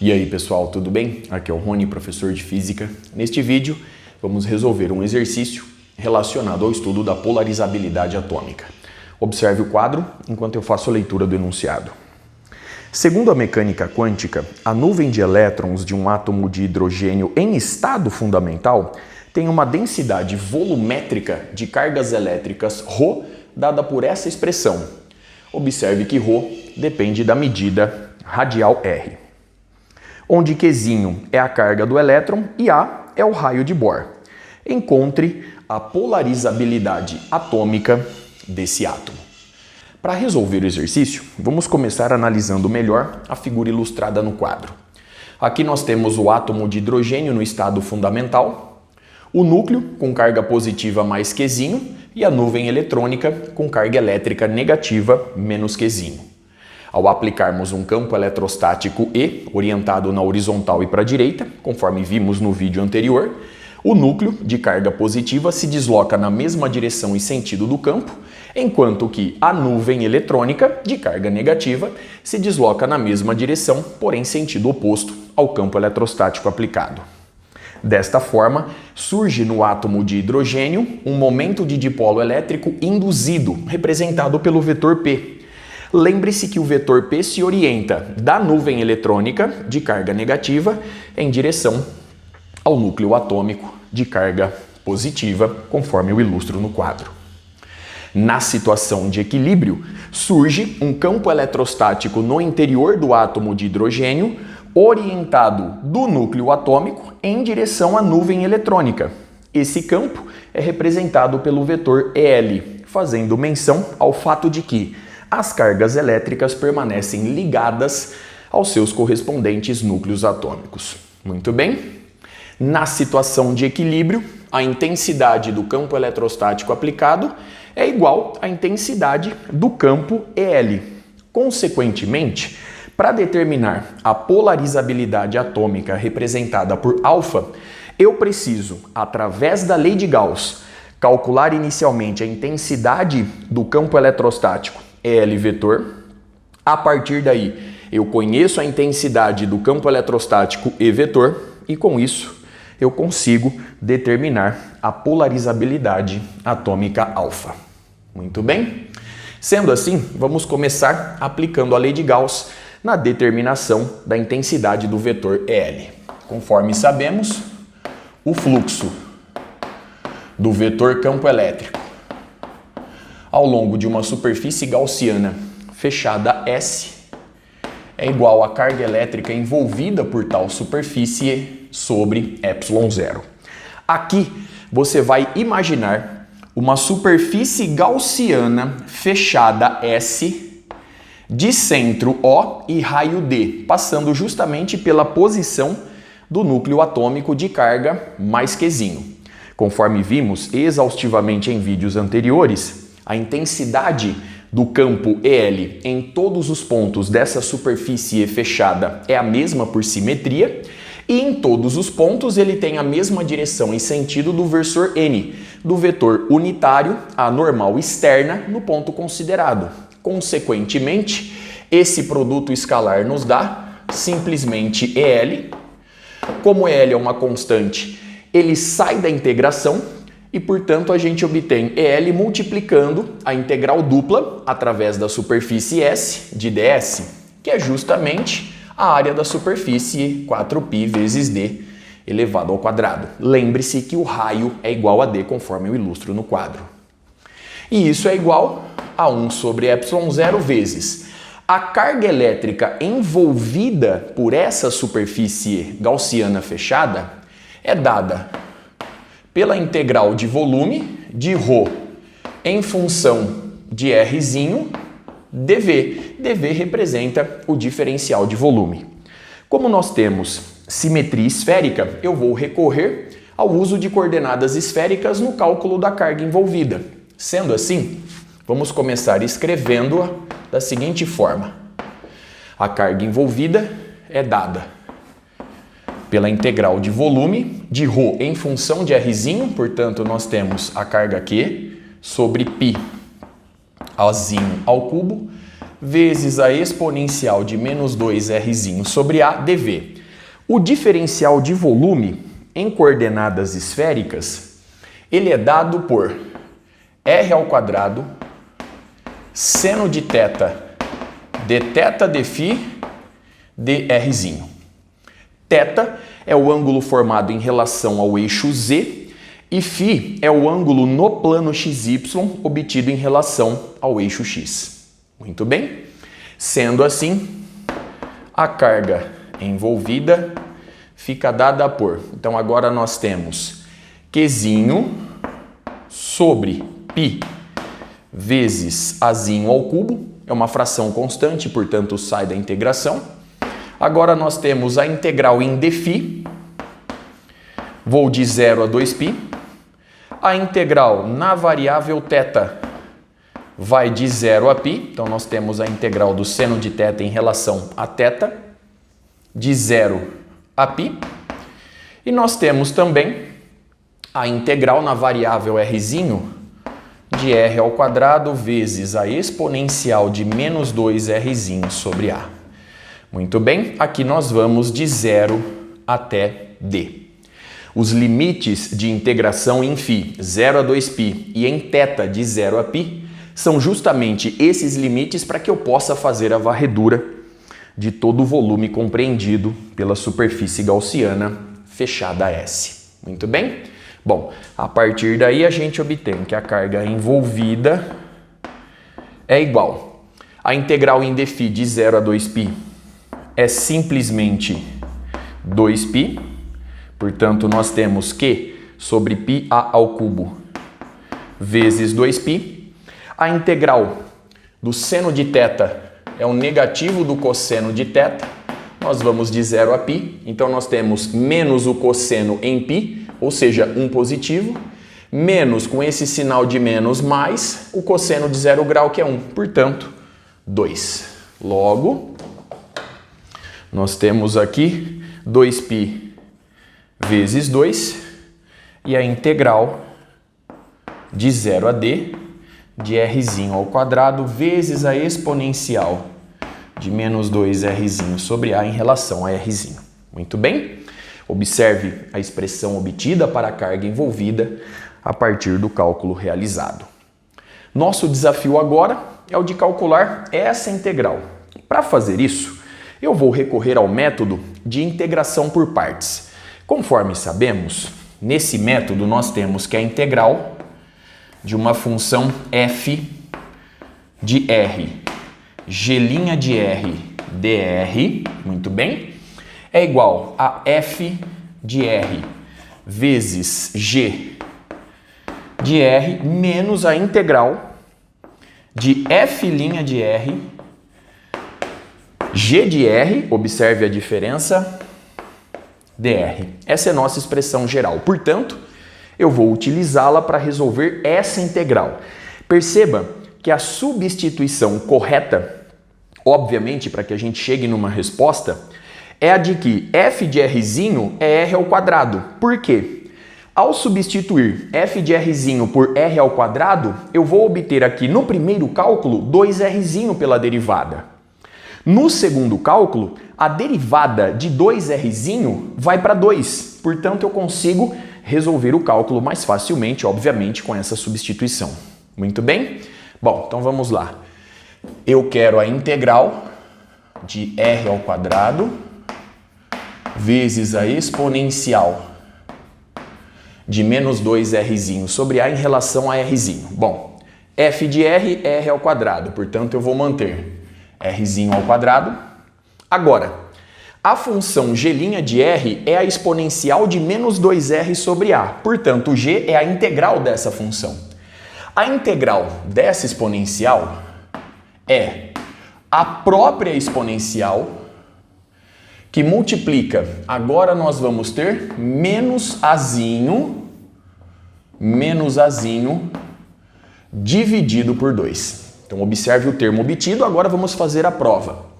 E aí pessoal, tudo bem? Aqui é o Rony, professor de Física. Neste vídeo vamos resolver um exercício relacionado ao estudo da polarizabilidade atômica. Observe o quadro enquanto eu faço a leitura do enunciado. Segundo a mecânica quântica, a nuvem de elétrons de um átomo de hidrogênio em estado fundamental tem uma densidade volumétrica de cargas elétricas ρ dada por essa expressão. Observe que ρ depende da medida radial R, onde Qzinho é a carga do elétron e A é o raio de Bohr. Encontre a polarizabilidade atômica desse átomo. Para resolver o exercício, vamos começar analisando melhor a figura ilustrada no quadro. Aqui nós temos o átomo de hidrogênio no estado fundamental, o núcleo com carga positiva mais Qzinho e a nuvem eletrônica com carga elétrica negativa menos Qzinho. Ao aplicarmos um campo eletrostático E, orientado na horizontal e para a direita, conforme vimos no vídeo anterior, o núcleo de carga positiva se desloca na mesma direção e sentido do campo, enquanto que a nuvem eletrônica de carga negativa se desloca na mesma direção, porém sentido oposto ao campo eletrostático aplicado. Desta forma, surge no átomo de hidrogênio um momento de dipolo elétrico induzido, representado pelo vetor P. Lembre-se que o vetor P se orienta da nuvem eletrônica de carga negativa em direção ao núcleo atômico de carga positiva, conforme eu ilustro no quadro. Na situação de equilíbrio, surge um campo eletrostático no interior do átomo de hidrogênio, orientado do núcleo atômico em direção à nuvem eletrônica. Esse campo é representado pelo vetor EL, fazendo menção ao fato de que as cargas elétricas permanecem ligadas aos seus correspondentes núcleos atômicos. Muito bem? Na situação de equilíbrio, a intensidade do campo eletrostático aplicado é igual à intensidade do campo EL. Consequentemente, para determinar a polarizabilidade atômica representada por alfa, eu preciso, através da lei de Gauss, calcular inicialmente a intensidade do campo eletrostático EL vetor. A partir daí, eu conheço a intensidade do campo eletrostático E vetor e com isso eu consigo determinar a polarizabilidade atômica alfa. Muito bem? Sendo assim, vamos começar aplicando a lei de Gauss na determinação da intensidade do vetor EL. Conforme sabemos, o fluxo do vetor campo elétrico ao longo de uma superfície gaussiana fechada S é igual à carga elétrica envolvida por tal superfície sobre ε0. Aqui você vai imaginar uma superfície gaussiana fechada S de centro O e raio D, passando justamente pela posição do núcleo atômico de carga mais Qzinho. Conforme vimos exaustivamente em vídeos anteriores, a intensidade do campo EL em todos os pontos dessa superfície fechada é a mesma por simetria e em todos os pontos ele tem a mesma direção e sentido do versor N, do vetor unitário à normal externa no ponto considerado. Consequentemente, esse produto escalar nos dá simplesmente EL. Como EL é uma constante, ele sai da integração e, portanto, a gente obtém EL multiplicando a integral dupla através da superfície S de ds, que é justamente a área da superfície 4π vezes d elevado ao quadrado. Lembre-se que o raio é igual a d, conforme eu ilustro no quadro. E isso é igual a 1 sobre ε0 vezes a carga elétrica envolvida por essa superfície gaussiana fechada é dada pela integral de volume de ρ em função de Rzinho dV. dV representa o diferencial de volume. Como nós temos simetria esférica, eu vou recorrer ao uso de coordenadas esféricas no cálculo da carga envolvida. Sendo assim, vamos começar escrevendo-a da seguinte forma. A carga envolvida é dada pela integral de volume de ρ em função de Rzinho, portanto, nós temos a carga Q sobre π Azinho ao cubo vezes a exponencial de menos 2r sobre a dv. O diferencial de volume em coordenadas esféricas, ele é dado por r² seno de θ d θ dφ dr. Θ é o ângulo formado em relação ao eixo z e φ é o ângulo no plano xy obtido em relação ao eixo x. Muito bem? Sendo assim, a carga envolvida fica dada por... Então agora nós temos Qzinho sobre π vezes Azinho ao cubo. É uma fração constante, portanto sai da integração. Agora nós temos a integral em dφ. Vou de 0 a 2π. A integral na variável θ vai de 0 a π. Então nós temos a integral do seno de θ em relação a θ, de 0 a π. E nós temos também a integral na variável rzinho de r² vezes a exponencial de menos 2rzinho sobre a. Muito bem, aqui nós vamos de 0 até d. Os limites de integração em φ, 0 a 2π, e em θ, de 0 a π, são justamente esses limites para que eu possa fazer a varredura de todo o volume compreendido pela superfície gaussiana fechada S. Muito bem? Bom, a partir daí a gente obtém que a carga envolvida é igual. A integral em dφ de 0 a 2π é simplesmente 2π. Portanto, nós temos Q sobre πa ao cubo vezes 2π. A integral do seno de θ é o negativo do cosseno de θ. Nós vamos de 0 a π. Então, nós temos menos o cosseno em π, ou seja, um positivo, menos com esse sinal de menos mais o cosseno de 0 grau, que é 1. Portanto, 2. Logo, nós temos aqui 2π vezes 2 e a integral de 0 a d de r² vezes a exponencial de menos 2r sobre a em relação a r. Muito bem? Observe a expressão obtida para a carga envolvida a partir do cálculo realizado. Nosso desafio agora é o de calcular essa integral. Para fazer isso, eu vou recorrer ao método de integração por partes. Conforme sabemos, nesse método nós temos que a integral de uma função f de r, g' de r dr, muito bem, é igual a f de r vezes g de r menos a integral de f' de r, g de r, observe a diferença, dr. Essa é a nossa expressão geral. Portanto, eu vou utilizá-la para resolver essa integral. Perceba que a substituição correta, obviamente, para que a gente chegue numa resposta, é a de que f de rzinho é r². Por quê? Ao substituir f de rzinho por r², eu vou obter aqui no primeiro cálculo 2rzinho pela derivada. No segundo cálculo, a derivada de 2rzinho vai para 2. Portanto, eu consigo resolver o cálculo mais facilmente, obviamente, com essa substituição. Muito bem? Bom, então vamos lá. Eu quero a integral de r² vezes a exponencial de menos 2rzinho sobre a em relação a rzinho. Bom, f de r é r², portanto eu vou manter r². Agora, a função g' de r é a exponencial de menos 2r sobre a. Portanto, o g é a integral dessa função. A integral dessa exponencial é a própria exponencial que multiplica. Agora nós vamos ter menos azinho dividido por 2. Então, observe o termo obtido. Agora vamos fazer a prova.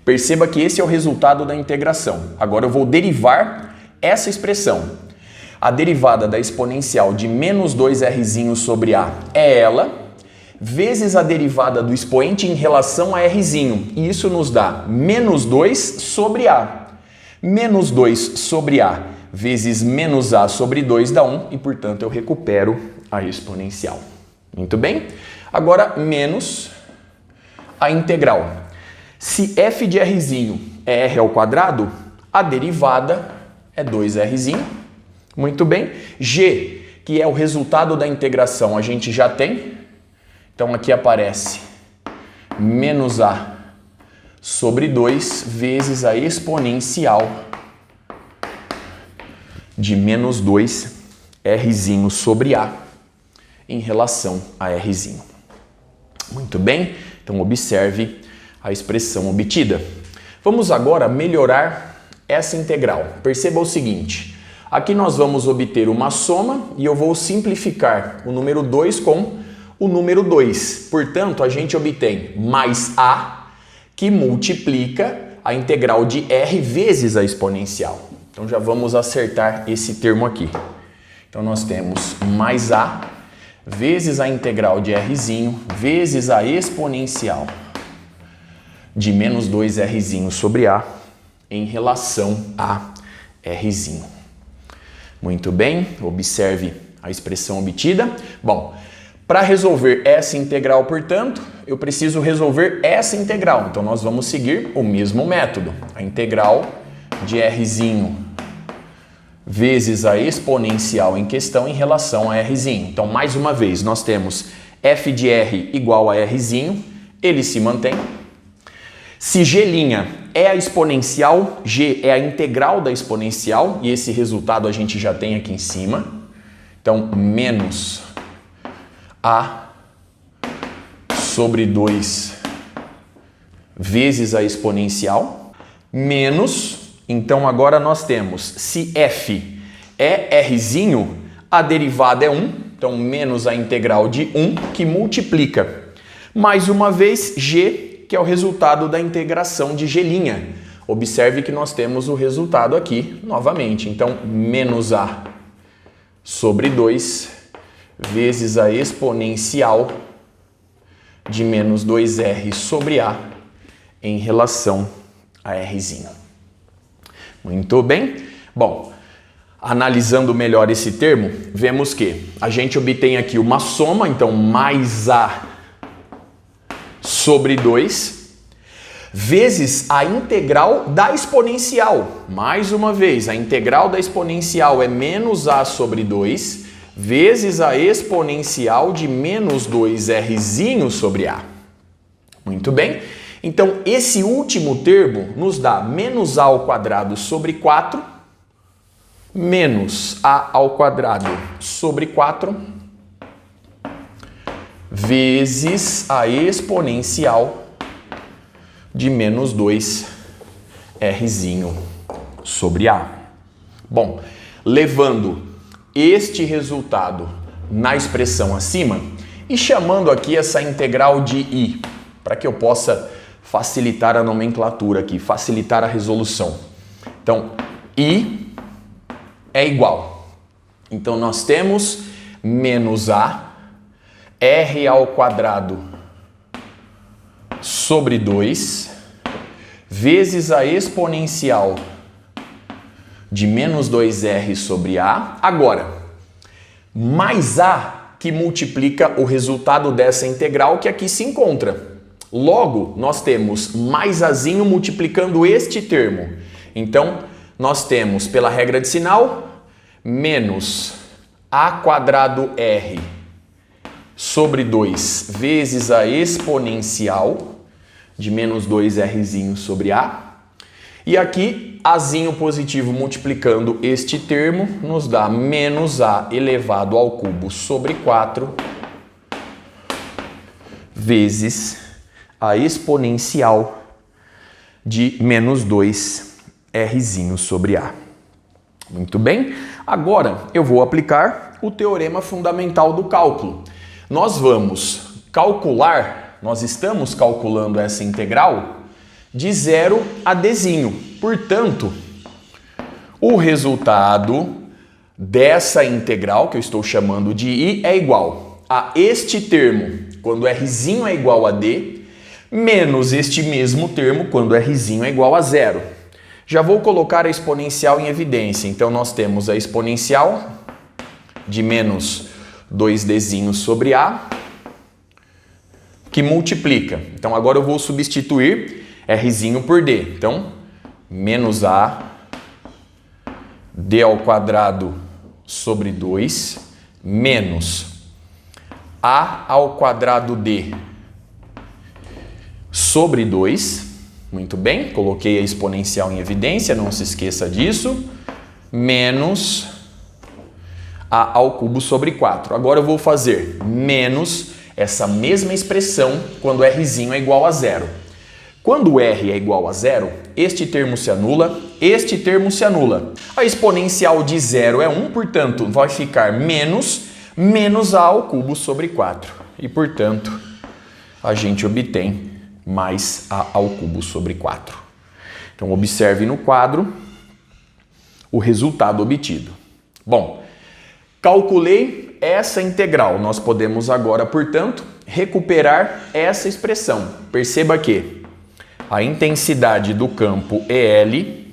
Perceba que esse é o resultado da integração. Agora eu vou derivar essa expressão. A derivada da exponencial de menos 2rzinho sobre a é ela, vezes a derivada do expoente em relação a Rzinho. E isso nos dá menos 2 sobre A. Menos 2 sobre A vezes menos A sobre 2 dá 1 e, portanto, eu recupero a exponencial. Muito bem? Agora, menos a integral. Se f de Rzinho é R ao quadrado, a derivada é 2Rzinho. Muito bem. G, que é o resultado da integração, a gente já tem. Então, aqui aparece menos A sobre 2 vezes a exponencial de menos 2 Rzinho sobre A em relação a Rzinho. Muito bem, então observe a expressão obtida. Vamos agora melhorar essa integral. Perceba o seguinte, aqui nós vamos obter uma soma e eu vou simplificar o número 2 com o número 2. Portanto, a gente obtém mais A, que multiplica a integral de R vezes a exponencial. Então, já vamos acertar esse termo aqui. Então, nós temos mais A vezes a integral de Rzinho vezes a exponencial de menos 2Rzinho sobre A em relação a Rzinho. Muito bem, observe a expressão obtida. Bom, para resolver essa integral, portanto, eu preciso resolver essa integral. Então, nós vamos seguir o mesmo método. A integral de Rzinho vezes a exponencial em questão em relação a Rzinho. Então, mais uma vez, nós temos f de R igual a Rzinho, ele se mantém. Se G' é a exponencial, G é a integral da exponencial, e esse resultado a gente já tem aqui em cima. Então, menos A sobre 2 vezes a exponencial, menos, então agora nós temos, se f é Rzinho, a derivada é 1, então menos a integral de 1, que multiplica. Mais uma vez, G, que é o resultado da integração de G'. Observe que nós temos o resultado aqui novamente, então menos A sobre 2 vezes a exponencial de menos 2R sobre A em relação a Rzinho. Muito bem. Bom, analisando melhor esse termo, vemos que a gente obtém aqui uma soma, então mais A sobre 2 vezes a integral da exponencial. Mais uma vez, a integral da exponencial é menos A sobre 2 vezes a exponencial de menos 2Rzinho sobre A. Muito bem. Então, esse último termo nos dá menos A ao quadrado sobre 4, menos A ao quadrado sobre 4, vezes a exponencial de menos 2Rzinho sobre A. Bom, levando este resultado na expressão acima e chamando aqui essa integral de I, para que eu possa facilitar a nomenclatura aqui, facilitar a resolução. Então, I é igual. Então, nós temos menos A, R ao quadrado sobre 2, vezes a exponencial de menos 2R sobre A. Agora, mais A que multiplica o resultado dessa integral que aqui se encontra. Logo, nós temos mais Azinho multiplicando este termo. Então, nós temos, pela regra de sinal, menos A quadrado R sobre 2 vezes a exponencial de menos 2Rzinho sobre A. E aqui, Azinho positivo multiplicando este termo nos dá menos A elevado ao cubo sobre 4 vezes a exponencial de menos 2Rzinho sobre A. Muito bem. Agora, eu vou aplicar o teorema fundamental do cálculo. Nós vamos calcular, nós estamos calculando essa integral de 0 a Dzinho. Portanto, o resultado dessa integral, que eu estou chamando de I, é igual a este termo quando Rzinho é igual a D, menos este mesmo termo quando Rzinho é igual a zero. Já vou colocar a exponencial em evidência. Então, nós temos a exponencial de menos 2Dzinho sobre A, que multiplica. Então, agora eu vou substituir Rzinho por D. Então, menos A, D ao quadrado sobre 2, menos A ao quadrado D sobre 2. Muito bem, coloquei a exponencial em evidência, não se esqueça disso. Menos A ao cubo sobre 4. Agora eu vou fazer menos essa mesma expressão quando Rzinho é igual a zero. Quando R é igual a zero, este termo se anula, este termo se anula. A exponencial de zero é 1, portanto, vai ficar menos A ao cubo sobre 4. E, portanto, a gente obtém mais A ao cubo sobre 4. Então, observe no quadro o resultado obtido. Bom, calculei essa integral. Nós podemos agora, portanto, recuperar essa expressão. Perceba que a intensidade do campo EL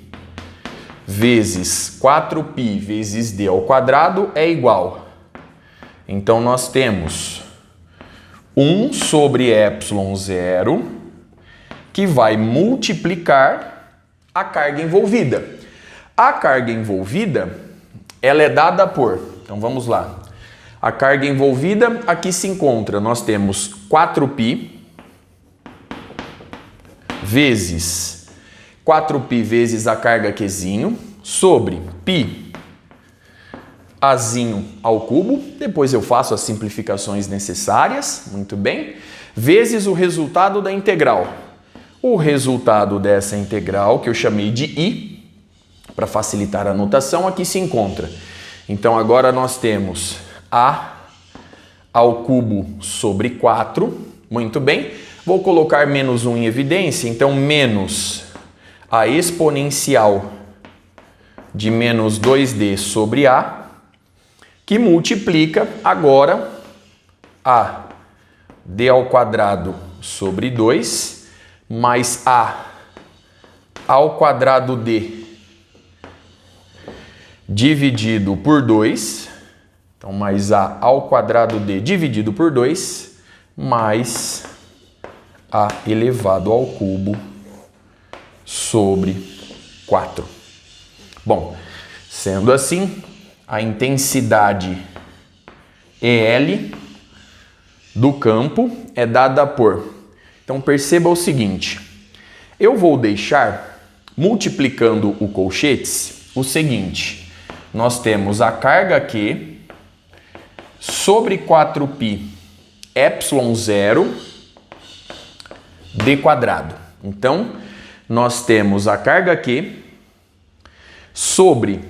vezes 4π vezes D ao quadrado é igual. Então, nós temos 1 sobre ε0, que vai multiplicar a carga envolvida. A carga envolvida, ela é dada por... Então, vamos lá. A carga envolvida aqui se encontra. Nós temos 4π vezes 4π vezes a carga Qzinho sobre π Azinho ao cubo, depois eu faço as simplificações necessárias, muito bem, vezes o resultado da integral. O resultado dessa integral, que eu chamei de I, para facilitar a notação, aqui se encontra. Então agora nós temos A ao cubo sobre 4, muito bem. Vou colocar menos 1 em evidência, então menos a exponencial de menos 2D sobre A, que multiplica agora a D ao quadrado sobre 2 mais A ao quadrado D dividido por 2, então mais A ao quadrado D dividido por 2 mais A elevado ao cubo sobre 4. Bom, sendo assim, a intensidade EL do campo é dada por... Então, perceba o seguinte. Eu vou deixar, multiplicando o colchetes, o seguinte. Nós temos a carga Q sobre 4π ε0 d quadrado. Então, nós temos a carga Q sobre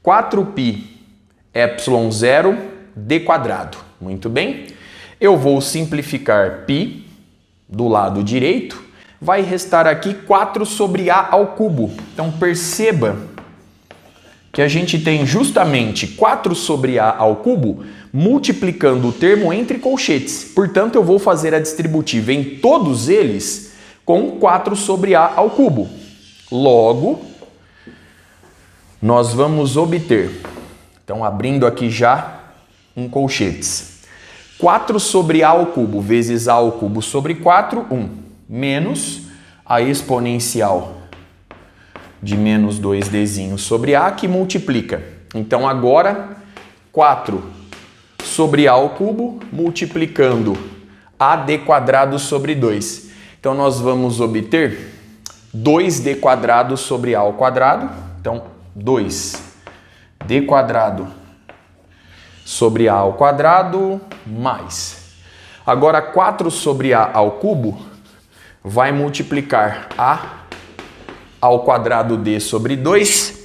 4π ε0 d quadrado. Muito bem? Eu vou simplificar π do lado direito. Vai restar aqui 4 sobre A ao cubo. Então, perceba que a gente tem justamente 4 sobre A ao cubo multiplicando o termo entre colchetes. Portanto, eu vou fazer a distributiva em todos eles com 4 sobre A ao cubo. Logo, nós vamos obter, então abrindo aqui já em colchetes, 4 sobre A ao cubo vezes A ao cubo sobre 4, 1, menos a exponencial de menos 2Dzinho sobre A, que multiplica. Então agora, 4 sobre A ao cubo multiplicando AD quadrado sobre 2. Então nós vamos obter 2D quadrado sobre A ao quadrado. Então, 2D quadrado sobre A ao quadrado mais. Agora, 4 sobre A ao cubo vai multiplicar A ao quadrado D sobre 2.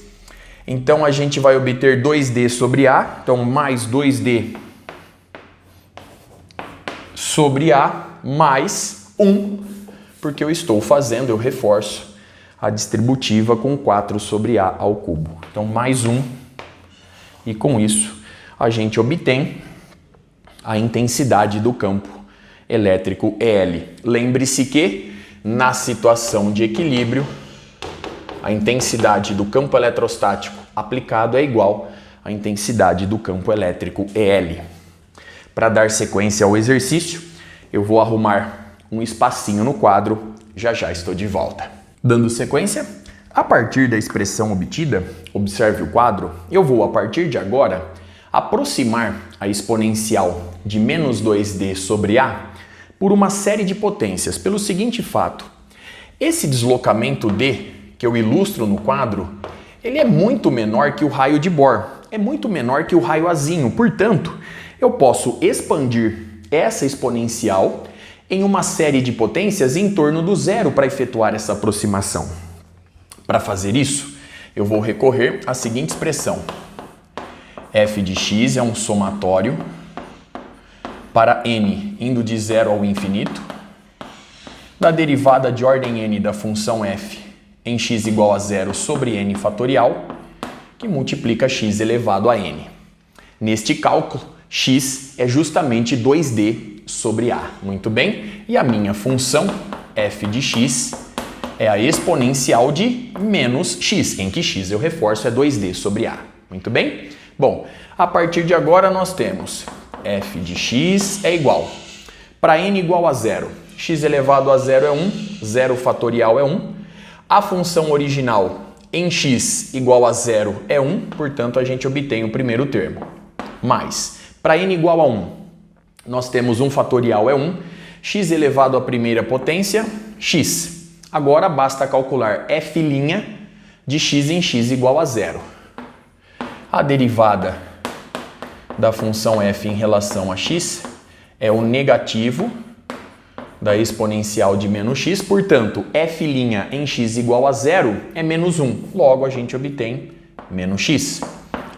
Então, a gente vai obter 2D sobre A. Então, mais 2D sobre A mais 1, porque eu estou fazendo, eu reforço a distributiva com 4 sobre A ao cubo. Então, mais 1. E com isso, a gente obtém a intensidade do campo elétrico EL. Lembre-se que, na situação de equilíbrio, a intensidade do campo eletrostático aplicado é igual à intensidade do campo elétrico EL. Para dar sequência ao exercício, eu vou arrumar um espacinho no quadro, já estou de volta. Dando sequência, a partir da expressão obtida, observe o quadro, eu vou, a partir de agora, aproximar a exponencial de menos 2D sobre A por uma série de potências, pelo seguinte fato: esse deslocamento D, que eu ilustro no quadro, ele é muito menor que o raio de Bohr, é muito menor que o raio Azinho, portanto, eu posso expandir essa exponencial em uma série de potências em torno do zero para efetuar essa aproximação. Para fazer isso, eu vou recorrer à seguinte expressão: f de x é um somatório para n indo de 0 ao infinito da derivada de ordem n da função f em x igual a 0 sobre n fatorial, que multiplica x elevado a n. Neste cálculo, x é justamente 2D sobre A. Muito bem? E a minha função f de x é a exponencial de menos x, em que x, eu reforço, é 2D sobre A. Muito bem? Bom, a partir de agora nós temos f de x é igual, para n igual a 0, x elevado a 0 é 1, 0 fatorial é 1, a função original em x igual a 0 é 1, portanto a gente obtém o primeiro termo. Mais, para n igual a 1, nós temos 1 fatorial é 1, x elevado à primeira potência, x. Agora basta calcular f' de x em x igual a 0. A derivada da função f em relação a x é o negativo da exponencial de menos x, portanto, f' em x igual a 0 é menos 1, logo a gente obtém menos x.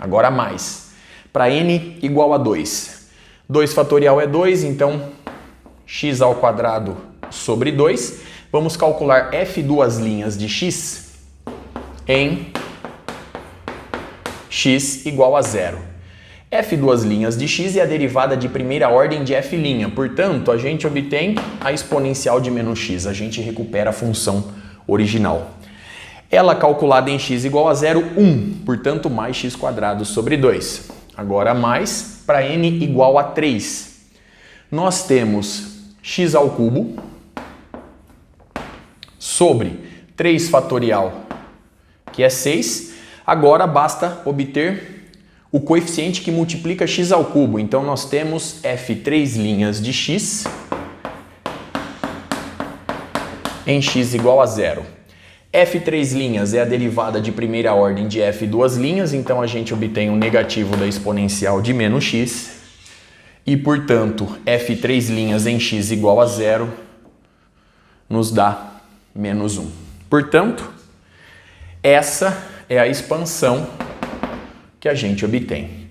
Agora mais, para n igual a 2, 2 fatorial é 2, então x ao quadrado sobre 2, vamos calcular f duas linhas de x em x igual a 0. f duas linhas de x é a derivada de primeira ordem de f', portanto, a gente obtém a exponencial de menos x, a gente recupera a função original. Ela calculada em x igual a 0, 1, portanto, mais x quadrado sobre 2. Agora mais, para n igual a 3, nós temos x ao cubo sobre 3 fatorial, que é 6. Agora basta obter o coeficiente que multiplica x ao cubo. Então nós temos f' de x em x igual a 0. f' é a derivada de primeira ordem de f duas linhas, então a gente obtém o negativo da exponencial de menos x. E, portanto, f' em x igual a 0 nos dá menos 1. Portanto, essa é a expansão que a gente obtém.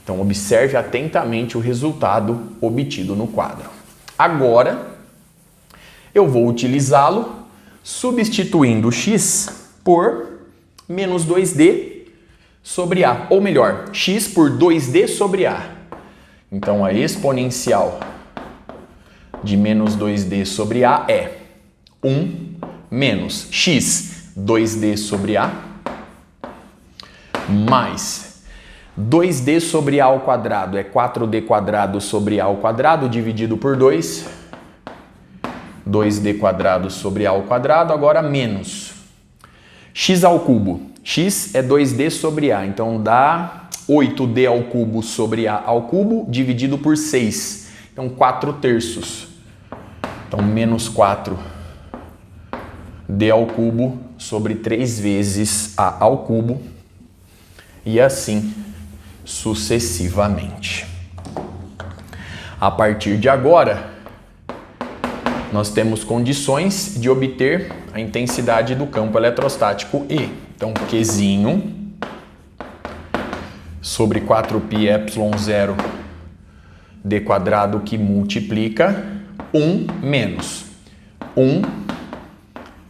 Então, observe atentamente o resultado obtido no quadro. Agora, eu vou utilizá-lo substituindo x por menos 2D sobre A, ou melhor, x por 2D sobre A. Então, a exponencial de menos 2D sobre A é 1 menos x 2D sobre A mais 2D sobre A ao quadrado é 4D quadrado sobre A ao quadrado dividido por 2. 2D quadrado sobre A ao quadrado, agora menos x ao cubo. X é 2D sobre A, então dá 8D ao cubo sobre A ao cubo dividido por 6. Então 4/3. Então menos 4D ao cubo sobre 3 vezes A ao cubo. E assim sucessivamente. A partir de agora, nós temos condições de obter a intensidade do campo eletrostático E. Então, Qzinho sobre 4πε0 d quadrado que multiplica 1 menos 1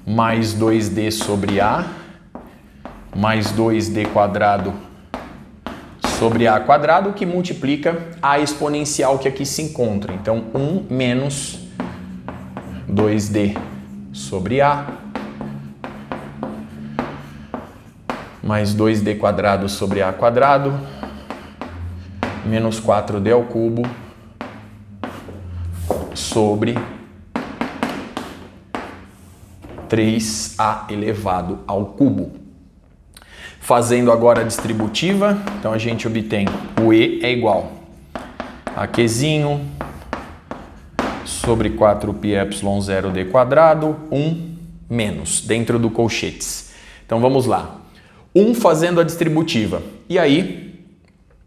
mais 2D sobre A mais 2D quadrado sobre A quadrado, que multiplica a exponencial que aqui se encontra. Então, 1 menos 2D sobre A mais 2D quadrado sobre A quadrado menos 4D ao cubo sobre 3A elevado ao cubo. Fazendo agora a distributiva, então a gente obtém o E é igual a Qzinho sobre 4πε0d quadrado, 1 menos, dentro do colchetes. Então vamos lá. 1 fazendo a distributiva. E aí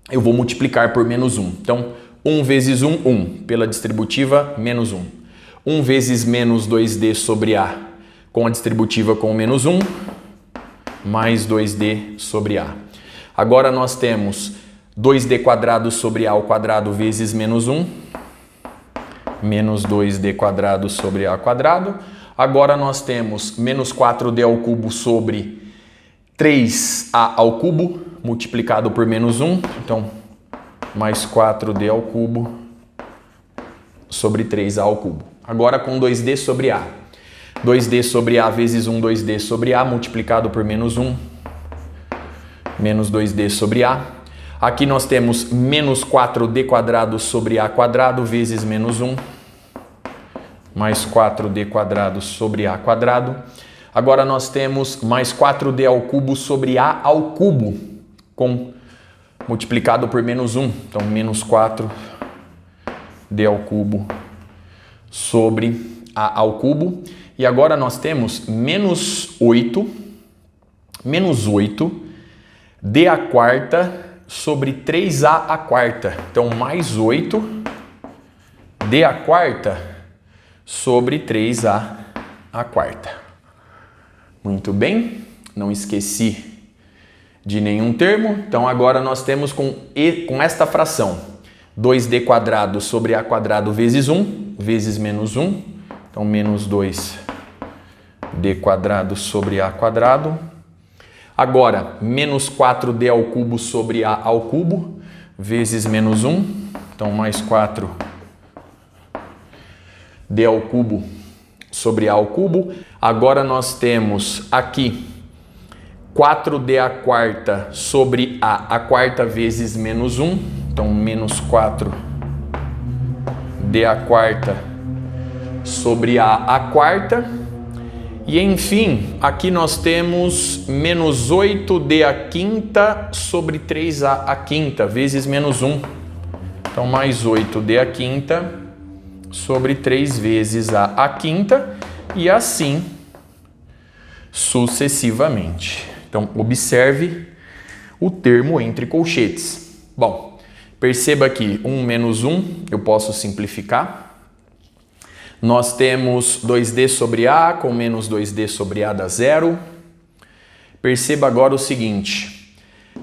eu vou multiplicar por menos 1. Então 1 vezes 1, 1. Pela distributiva, menos 1. 1 vezes menos 2d sobre A com a distributiva com menos 1. Mais 2d sobre A. Agora nós temos 2d quadrado sobre A ao quadrado vezes menos 1. Menos 2d quadrado sobre A quadrado. Agora nós temos menos 4d ao cubo sobre 3A ao cubo, multiplicado por menos 1. Então, mais 4d ao cubo sobre 3A ao cubo. Agora com 2d sobre A. 2d sobre A vezes 1, 2d sobre A, multiplicado por menos 1, menos 2d sobre A. Aqui nós temos menos 4d quadrado sobre A quadrado vezes menos 1, mais 4d quadrado sobre A quadrado. Agora nós temos mais 4d ao cubo sobre A ao cubo, multiplicado por menos 1. Então, menos 4d ao cubo sobre A ao cubo. E agora nós temos menos 8 d a quarta sobre 3a a quarta. Então, mais 8 d a quarta sobre 3a a quarta. Muito bem, não esqueci de nenhum termo. Então, agora nós temos com esta fração 2d quadrado sobre a quadrado vezes 1, vezes menos 1. Então, menos 2d quadrado sobre A quadrado. Agora, menos 4d ao cubo sobre A ao cubo, vezes menos 1. Então, mais 4d ao cubo sobre A ao cubo. Agora nós temos aqui 4d a quarta sobre A quarta vezes menos 1. Então, menos 4d a quarta sobre A quarta. E enfim, aqui nós temos menos 8d a quinta sobre 3a a quinta vezes menos 1. Então, mais 8d a quinta sobre 3 vezes a quinta e assim sucessivamente. Então, observe o termo entre colchetes. Bom, perceba que 1 menos 1 eu posso simplificar. Nós temos 2d sobre A com menos 2d sobre A dá 0. Perceba agora o seguinte,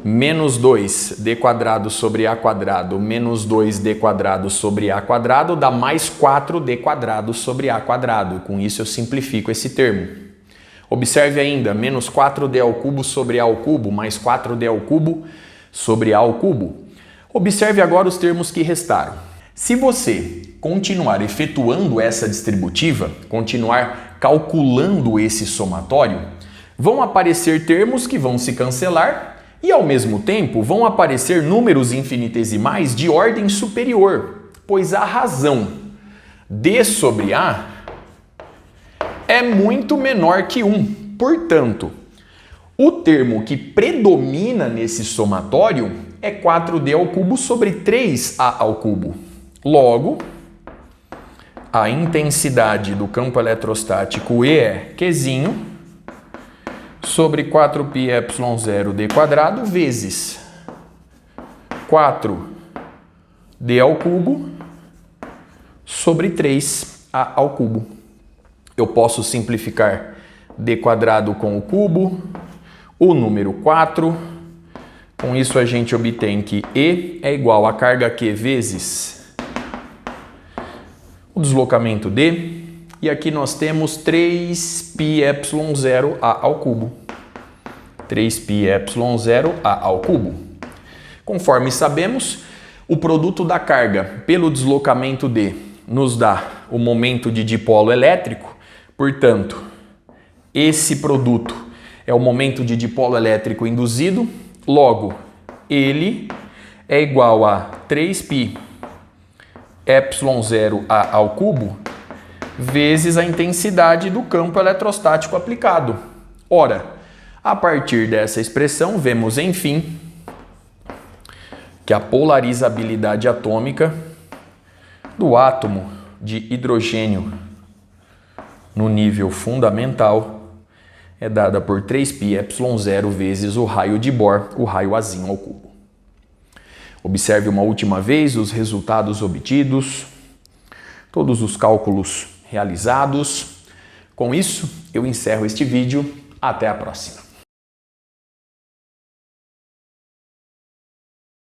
menos 2d quadrado sobre A quadrado menos 2d quadrado sobre A quadrado dá mais 4d quadrado sobre A quadrado. Com isso eu simplifico esse termo. Observe ainda, menos 4d ao cubo sobre A ao cubo mais 4d ao cubo sobre A ao cubo. Observe agora os termos que restaram. Se você continuar efetuando essa distributiva, continuar calculando esse somatório, vão aparecer termos que vão se cancelar e, ao mesmo tempo, vão aparecer números infinitesimais de ordem superior, pois a razão d sobre A é muito menor que 1. Portanto, o termo que predomina nesse somatório é 4d ao cubo sobre 3a ao cubo. Logo, a intensidade do campo eletrostático E é Qzinho sobre 4πε0d quadrado vezes 4d ao cubo sobre 3a ao cubo. Eu posso simplificar d quadrado com o cubo, o número 4. Com isso a gente obtém que E é igual a carga Q vezes o deslocamento D, e aqui nós temos 3πε0A ao cubo. 3πε0A ao cubo. Conforme sabemos, o produto da carga pelo deslocamento D nos dá o momento de dipolo elétrico, portanto, esse produto é o momento de dipolo elétrico induzido, logo, ele é igual a 3π ε0A ao cubo vezes a intensidade do campo eletrostático aplicado. Ora, a partir dessa expressão, vemos, enfim, que a polarizabilidade atômica do átomo de hidrogênio no nível fundamental é dada por 3π ε0 vezes o raio de Bohr, o raio Azinho ao cubo. Observe uma última vez os resultados obtidos, todos os cálculos realizados. Com isso, eu encerro este vídeo. Até a próxima.